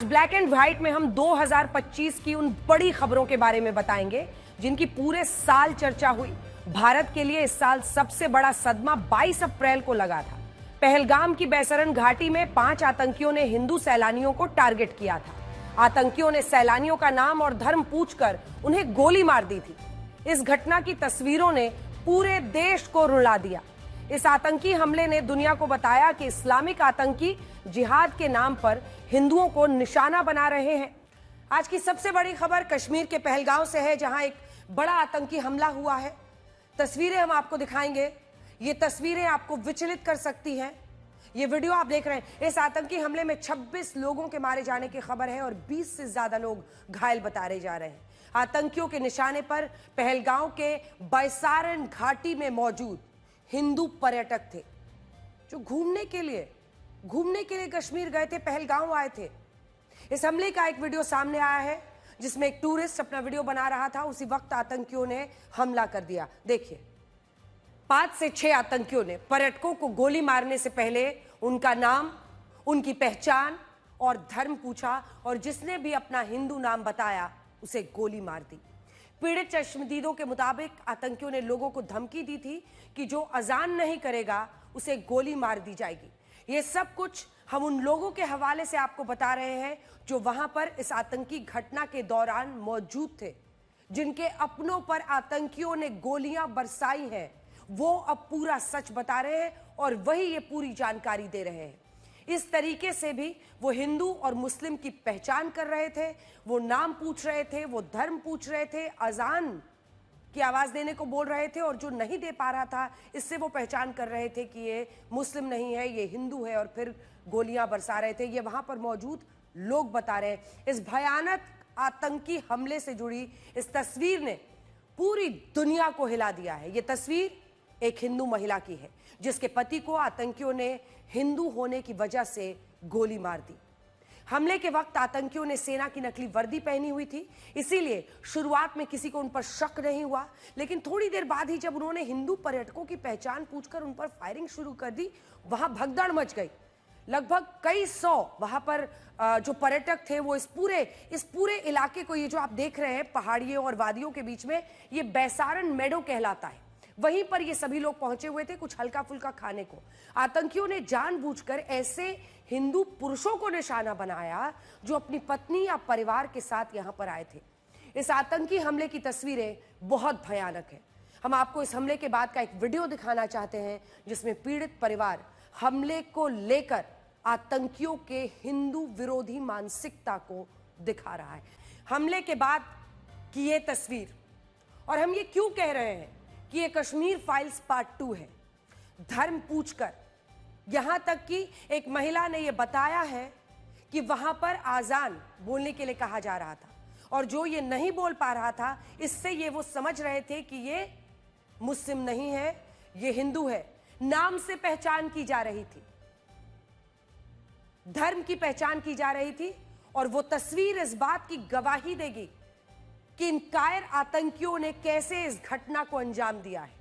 Black and white में हम 2025 की उन बड़ी खबरों के बारे में बताएंगे जिनकी पूरे साल चर्चा हुई। भारत के लिए इस साल सबसे बड़ा सदमा 22 अप्रैल को लगा था। पहलगाम की बैसरन घाटी में 5 आतंकियों ने हिंदू सैलानियों को टारगेट किया था। आतंकियों ने सैलानियों का नाम और धर्म पूछकर उन्हें गोली मार दी थी। इस घटना की तस्वीरों ने पूरे देश को रुला दिया। इस आतंकी हमले ने दुनिया को बताया कि इस्लामिक आतंकी जिहाद के नाम पर हिंदुओं को निशाना बना रहे हैं। आज की सबसे बड़ी खबर कश्मीर के पहलगाम से है, जहां एक बड़ा आतंकी हमला हुआ है। तस्वीरें हम आपको दिखाएंगे। ये तस्वीरें आपको विचलित कर सकती हैं। ये वीडियो आप देख रहे हैं। इस आतंकी हमले में 26 लोगों के मारे जाने की खबर है और 20 से ज्यादा लोग घायल बताए जा रहे हैं। आतंकियों के निशाने पर पहलगाम के बैसारन घाटी में मौजूद हिंदू पर्यटक थे जो घूमने के लिए कश्मीर गए थे, पहलगाम आए थे। इस हमले का एक वीडियो सामने आया है जिसमें एक टूरिस्ट अपना वीडियो बना रहा था। उसी वक्त आतंकियों ने हमला कर दिया। देखिए, 5 से 6 आतंकियों ने पर्यटकों को गोली मारने से पहले उनका नाम, उनकी पहचान और धर्म पूछा और जिसने भी अपना हिंदू नाम बताया उसे गोली मार दी। पीड़ित चश्मदीदों के मुताबिक आतंकियों ने लोगों को धमकी दी थी कि जो अजान नहीं करेगा उसे गोली मार दी जाएगी। ये सब कुछ हम उन लोगों के हवाले से आपको बता रहे हैं जो वहां पर इस आतंकी घटना के दौरान मौजूद थे, जिनके अपनों पर आतंकियों ने गोलियां बरसाई हैं। वो अब पूरा सच बता रहे हैं और वही ये पूरी जानकारी दे रहे हैं। इस तरीके से भी वो हिंदू और मुस्लिम की पहचान कर रहे थे, वो नाम पूछ रहे थे, वो धर्म पूछ रहे थे, अजान की आवाज देने को बोल रहे थे और जो नहीं दे पा रहा था इससे वो पहचान कर रहे थे कि ये मुस्लिम नहीं है, ये हिंदू है, और फिर गोलियां बरसा रहे थे। ये वहां पर मौजूद लोग बता रहे हैं। इस भयानक आतंकी हमले से जुड़ी इस तस्वीर ने पूरी दुनिया को हिला दिया है। ये तस्वीर एक हिंदू महिला की है जिसके पति को आतंकियों ने हिंदू होने की वजह से गोली मार दी। हमले के वक्त आतंकियों ने सेना की नकली वर्दी पहनी हुई थी, इसीलिए शुरुआत में किसी को उन पर शक नहीं हुआ। लेकिन थोड़ी देर बाद ही जब उन्होंने हिंदू पर्यटकों की पहचान पूछकर उन पर फायरिंग शुरू कर दी, वहां भगदड़ मच गई। लगभग कई सौ वहां पर जो पर्यटक थे वो इस पूरे इलाके को, ये जो आप देख रहे हैं पहाड़ियों और वादियों के बीच में, ये बैसारन मेडो कहलाता है। वहीं पर ये सभी लोग पहुंचे हुए थे कुछ हल्का फुल्का खाने को। आतंकियों ने जानबूझकर ऐसे हिंदू पुरुषों को निशाना बनाया जो अपनी पत्नी या परिवार के साथ यहां पर आए थे। इस आतंकी हमले की तस्वीरें बहुत भयानक है। हम आपको इस हमले के बाद का एक वीडियो दिखाना चाहते हैं जिसमें पीड़ित परिवार हमले को लेकर आतंकियों के हिंदू विरोधी मानसिकता को दिखा रहा है। हमले के बाद की ये तस्वीर, और हम ये क्यों कह रहे हैं कि ये कश्मीर फाइल्स पार्ट 2 है। धर्म पूछकर, यहां तक कि एक महिला ने यह बताया है कि वहां पर आजान बोलने के लिए कहा जा रहा था और जो ये नहीं बोल पा रहा था, इससे ये वो समझ रहे थे कि ये मुस्लिम नहीं है, ये हिंदू है। नाम से पहचान की जा रही थी, धर्म की पहचान की जा रही थी, और वो तस्वीर इस बात की गवाही देगी कि इन कायर आतंकियों ने कैसे इस घटना को अंजाम दिया है।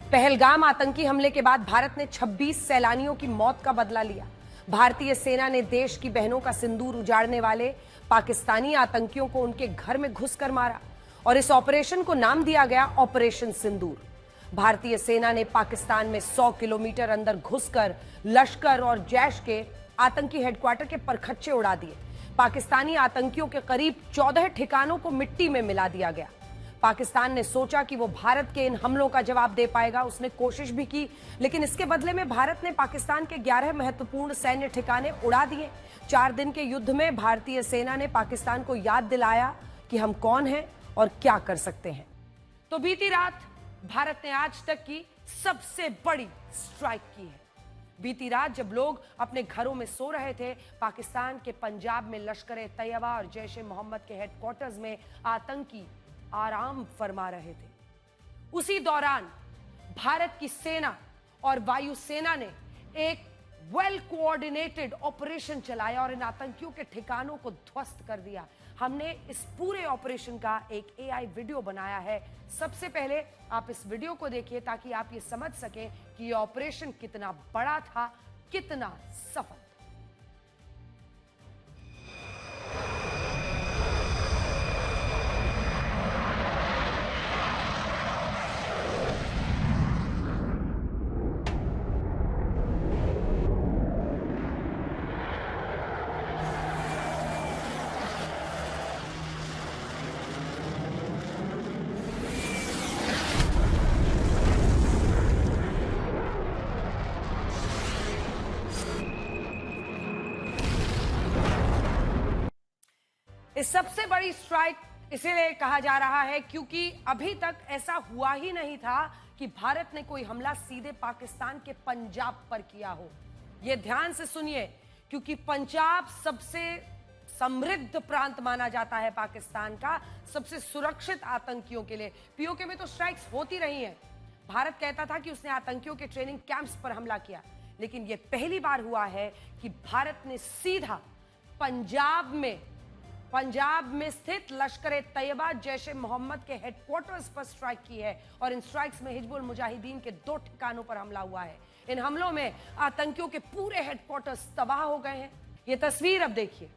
पहलगाम आतंकी हमले के बाद भारत ने 26 सैलानियों की मौत का बदला लिया। भारतीय सेना ने देश की बहनों का सिंदूर उजाड़ने वाले पाकिस्तानी आतंकियों को उनके घर में घुसकर मारा और इस ऑपरेशन को नाम दिया गया ऑपरेशन सिंदूर। भारतीय सेना ने पाकिस्तान में 100 किलोमीटर अंदर घुसकर लश्कर और जैश के आतंकी हेडक्वार्टर के परखच्चे उड़ा दिए। पाकिस्तानी आतंकियों के करीब 14 ठिकानों को मिट्टी में मिला दिया गया। पाकिस्तान ने सोचा कि वो भारत के इन हमलों का जवाब दे पाएगा। उसने कोशिश भी की, लेकिन इसके बदले में भारत ने पाकिस्तान के 11 महत्वपूर्ण सैन्य ठिकाने उड़ा दिए। 4 दिन के युद्ध में भारतीय सेना ने पाकिस्तान को याद दिलाया कि हम कौन हैं और क्या कर सकते हैं। तो बीती रात भारत ने आज तक की सबसे बड़ी स्ट्राइक की है। बीती रात जब लोग अपने घरों में सो रहे थे, पाकिस्तान के पंजाब में लश्कर-ए-तैयबा और जैश-ए-मोहम्मद के हेडक्वार्टर्स में आतंकी आराम फरमा रहे थे। उसी दौरान भारत की सेना और वायुसेना ने एक वेल कोऑर्डिनेटेड ऑपरेशन चलाया और इन आतंकियों के ठिकानों को ध्वस्त कर दिया। हमने इस पूरे ऑपरेशन का एक एआई वीडियो बनाया है। सबसे पहले आप इस वीडियो को देखिए ताकि आप ये समझ सकें कि ये ऑपरेशन कितना बड़ा था, कितना सफल था। इस सबसे बड़ी स्ट्राइक इसीलिए कहा जा रहा है क्योंकि अभी तक ऐसा हुआ ही नहीं था कि भारत ने कोई हमला सीधे पाकिस्तान के पंजाब पर किया हो। यह ध्यान से सुनिए, क्योंकि पंजाब सबसे समृद्ध प्रांत माना जाता है पाकिस्तान का, सबसे सुरक्षित आतंकियों के लिए। पीओके में तो स्ट्राइक्स होती रही हैं। भारत कहता था कि उसने आतंकियों के ट्रेनिंग कैंप्स पर हमला किया, लेकिन यह पहली बार हुआ है कि भारत ने सीधा पंजाब में स्थित लश्कर तैयबा जैश ए मोहम्मद के हेडक्वार्टर्स पर स्ट्राइक की है और इन स्ट्राइक्स में हिजबुल मुजाहिदीन के 2 ठिकानों पर हमला हुआ है। इन हमलों में आतंकियों के पूरे हेडक्वार्टर्स तबाह हो गए हैं। यह तस्वीर अब देखिए,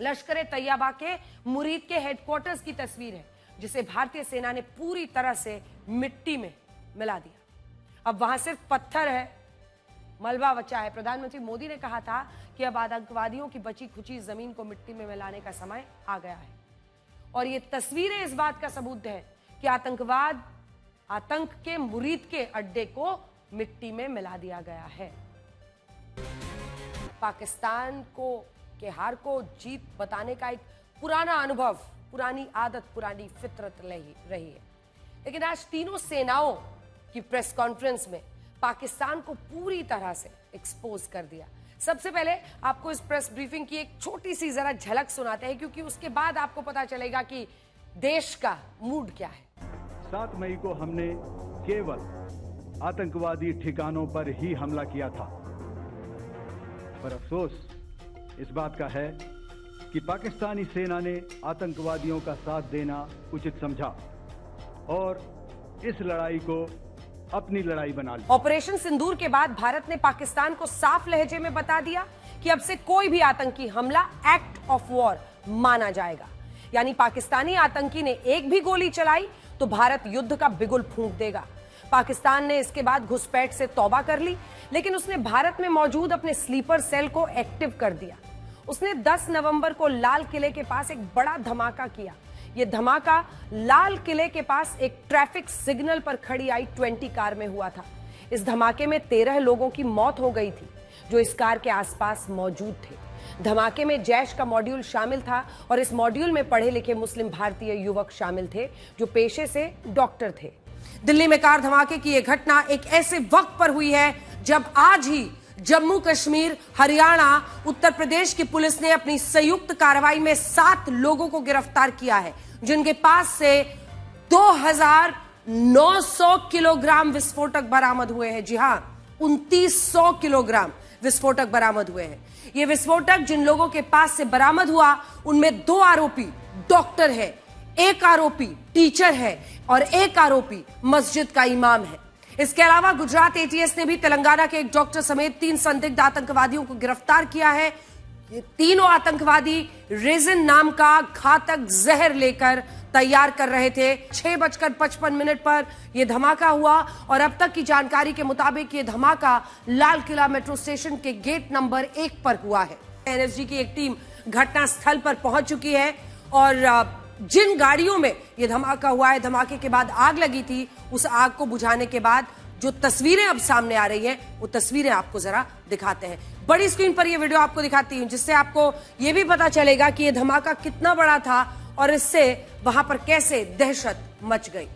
लश्कर तैयबा के मुरीद के हेडक्वार्टर्स की तस्वीर है, जिसे भारतीय सेना ने पूरी तरह से मिट्टी में मिला दिया। अब वहां सिर्फ पत्थर है, मलबा बचा है। प्रधानमंत्री मोदी ने कहा था कि अब आतंकवादियों की बची खुची जमीन को मिट्टी में मिलाने का समय आ गया है, और ये तस्वीरें इस बात का सबूत है कि आतंक के मुरीद के अड्डे को मिट्टी में मिला दिया गया है। पाकिस्तान के हार को जीत बताने का एक पुराना अनुभव, पुरानी आदत, पुरानी फितरत रही है। लेकिन आज तीनों सेनाओं की प्रेस कॉन्फ्रेंस में पाकिस्तान को पूरी तरह से एक्सपोज कर दिया। सबसे पहले आपको इस प्रेस ब्रीफिंग की एक छोटी सी जरा झलक सुनाते हैं, क्योंकि उसके बाद आपको पता चलेगा कि देश का मूड क्या है। 7 मई को हमने केवल आतंकवादी ठिकानों पर ही हमला किया था, पर अफसोस इस बात का है कि पाकिस्तानी सेना ने आतंकवादियों का साथ देना उचित समझा और इस लड़ाई को अपनी लड़ाई बना ली। ऑपरेशन सिंदूर के बाद भारत ने पाकिस्तान को साफ लहजे में बता दिया कि अब से कोई भी आतंकी हमला एक्ट ऑफ वॉर माना जाएगा। यानी पाकिस्तानी आतंकी ने एक भी गोली चलाई तो भारत युद्ध का बिगुल फूंक देगा। पाकिस्तान ने इसके बाद घुसपैठ से तौबा कर ली, लेकिन उसने भारत में मौजूद अपने स्लीपर सेल को एक्टिव कर दिया। उसने 10 नवंबर को लाल किले के पास एक बड़ा धमाका किया। यह धमाका लाल किले के पास एक ट्रैफिक सिग्नल पर खड़ी i-20 कार में हुआ था। इस धमाके में 13 लोगों की मौत हो गई थी जो इस कार के आसपास मौजूद थे। धमाके में जैश का मॉड्यूल शामिल था और इस मॉड्यूल में पढ़े लिखे मुस्लिम भारतीय युवक शामिल थे जो पेशे से डॉक्टर थे। दिल्ली में कार धमाके की यह घटना एक ऐसे वक्त पर हुई है जब आज ही जम्मू कश्मीर, हरियाणा, उत्तर प्रदेश की पुलिस ने अपनी संयुक्त कार्रवाई में 7 लोगों को गिरफ्तार किया है, जिनके पास से 2900 किलोग्राम विस्फोटक बरामद हुए हैं। जी हां, 2900 किलोग्राम विस्फोटक बरामद हुए हैं। ये विस्फोटक जिन लोगों के पास से बरामद हुआ उनमें 2 आरोपी डॉक्टर है, 1 आरोपी टीचर है और 1 आरोपी मस्जिद का इमाम है। इसके अलावा गुजरात एटीएस ने भी तेलंगाना के एक डॉक्टर समेत 3 संदिग्ध आतंकवादियों को गिरफ्तार किया है। ये तीनों आतंकवादी रेजिन नाम का घातक जहर लेकर तैयार कर रहे थे। 6:55 पर यह धमाका हुआ और अब तक की जानकारी के मुताबिक यह धमाका लाल किला मेट्रो स्टेशन के गेट नंबर 1 पर हुआ है। एनएसजी की एक टीम घटनास्थल पर पहुंच चुकी है और जिन गाड़ियों में यह धमाका हुआ है, धमाके के बाद आग लगी थी, उस आग को बुझाने के बाद जो तस्वीरें अब सामने आ रही हैं, वो तस्वीरें आपको जरा दिखाते हैं। बड़ी स्क्रीन पर यह वीडियो आपको दिखाती हूं, जिससे आपको यह भी पता चलेगा कि यह धमाका कितना बड़ा था और इससे वहां पर कैसे दहशत मच गई।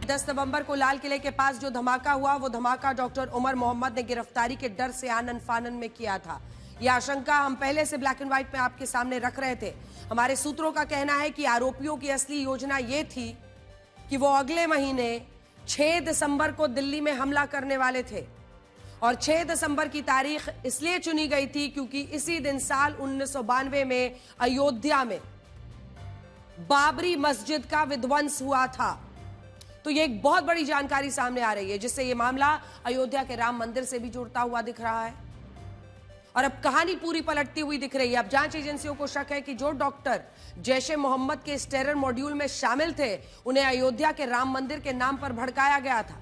10 नवंबर को लाल किले के पास जो धमाका हुआ, वो धमाका डॉक्टर उमर मोहम्मद ने गिरफ्तारी के डर से आनन फानन में किया था। यह आशंका हम पहले से ब्लैक एंड व्हाइट में आपके सामने रख रहे थे। हमारे सूत्रों का कहना है कि आरोपियों की असली योजना यह थी कि वो अगले महीने 6 दिसंबर को दिल्ली में हमला करने वाले थे और 6 दिसंबर की तारीख इसलिए चुनी गई थी क्योंकि इसी दिन साल 1992 में अयोध्या में बाबरी मस्जिद का विध्वंस हुआ था। तो ये एक बहुत बड़ी जानकारी सामने आ रही है, जिससे ये मामला अयोध्या के राम मंदिर से भी जुड़ता हुआ दिख रहा है और अब कहानी पूरी पलटती हुई दिख रही है। अब जांच एजेंसियों को शक है कि जो डॉक्टर जैश ए मोहम्मद के इस टेरर मॉड्यूल में शामिल थे, उन्हें अयोध्या के राम मंदिर के नाम पर भड़काया गया था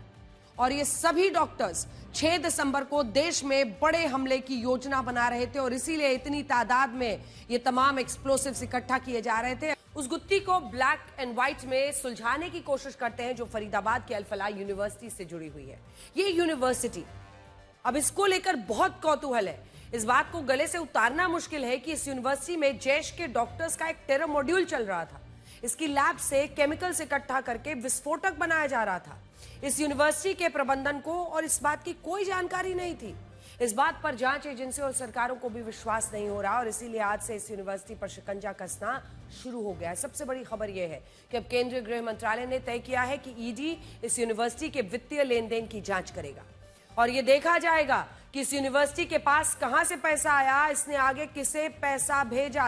और ये सभी डॉक्टर्स 6 दिसंबर को देश में बड़े हमले की योजना बना रहे थे और इसीलिए इतनी तादाद में ये तमाम एक्सप्लोसिव्स इकट्ठा किए जा रहे थे। उस गुत्थी को ब्लैक एंड व्हाइट में सुलझाने की कोशिश करते हैं जो फरीदाबाद के अल-फलाह यूनिवर्सिटी से जुड़ी हुई है। ये यूनिवर्सिटी, अब इसको लेकर बहुत कौतूहल है इस बात को गले से उतारना मुश्किल है कि इस यूनिवर्सिटी में जैश के डॉक्टर्स का एक टेरर मॉड्यूल चल रहा था। इसकी लैब से केमिकल्स इकट्ठा करके विस्फोटक बनाया जा रहा था। इस यूनिवर्सिटी के प्रबंधन को और इस बात की कोई जानकारी नहीं थी। इस बात पर जांच एजेंसी और सरकारों को भी विश्वास नहीं हो रहा और इसीलिए आज से इस यूनिवर्सिटी पर शिकंजा कसना शुरू हो गया है। सबसे बड़ी खबर यह है कि अब केंद्रीय गृह मंत्रालय ने तय किया है कि ईडी इस यूनिवर्सिटी के वित्तीय लेन देन की जांच करेगा और यह देखा जाएगा कि इस यूनिवर्सिटी के पास कहां से पैसा आया, इसने आगे किसे पैसा भेजा।